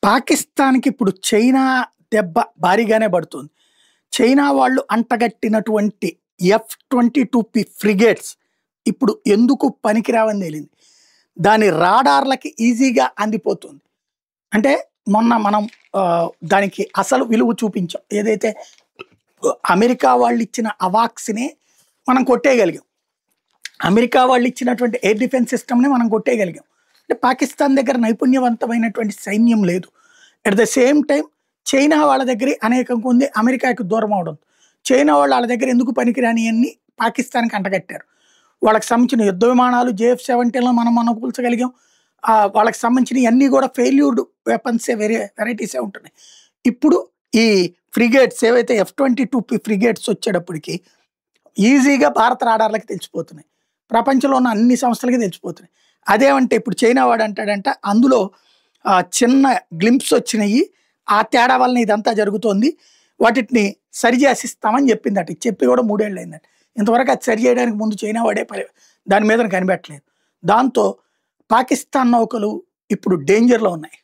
పాకిస్తాన్‌కి ఇప్పుడు చైనా దెబ్బ భారీగానే పడుతుంది. చైనా వాళ్ళు అంటగట్టినటువంటి F-22P ఫ్రిగేట్స్ ఇప్పుడు ఎందుకు పనికిరావని తేలింది. దాని రాడార్‌లకి ఈజీగా అందిపోతుంది. అంటే మొన్న మనం దానికి అసలు విలువ చూపించాం. ఏదైతే అమెరికా వాళ్ళిచ్చిన అవాక్స్‌ని మనం కొట్టేయగలిగాం. అమెరికా వాళ్ళిచ్చినటువంటి ఎయిర్ డిఫెన్స్ సిస్టమ్‌ని మనం కొట్టేయగలిగాం. అంటే పాకిస్తాన్ దగ్గర నైపుణ్యవంతమైనటువంటి సైన్యం లేదు. At the same time China వాళ్ళ దగ్గర అనేకం ఉంది. అమెరికాకి దూరం అవడం. చైనా వాళ్ళు వాళ్ళ దగ్గర ఎందుకు పనికిరానియన్నీ పాకిస్తాన్‌కి అంటగట్టారు. వాళ్ళకి సంబంధించిన యుద్ధ విమానాలు JF-17లో మనం కూల్చగలిగాం. వాళ్ళకి సంబంధించినయన్నీ కూడా ఫెయిల్యూర్డ్ వెపన్సే వెరైటీసే ఉంటున్నాయి. ఇప్పుడు ఈ ఫ్రిగేట్స్ ఏవైతే F-22P ఫ్రిగేట్స్ వచ్చేటప్పటికి ఈజీగా భారత రాడార్లకి తెలిసిపోతున్నాయి. ప్రపంచంలో ఉన్న అన్ని సంస్థలకి తెలిసిపోతున్నాయి. అదేమంటే ఇప్పుడు చైనా వాడు అంటాడంట అందులో చిన్న గ్లింప్స్ వచ్చినాయి. ఆ తేడా వలన ఇదంతా జరుగుతోంది. వాటిని సరిచేసిస్తామని చెప్పిందట. చెప్పి కూడా 3 ఏళ్ళు అయిందట. ఇంతవరకు అది సరి చేయడానికి ముందు చైనా వాడే దాని మీద కనిపెట్టలేదు. దాంతో పాకిస్తాన్ నౌకలు ఇప్పుడు డేంజర్‌లో ఉన్నాయి.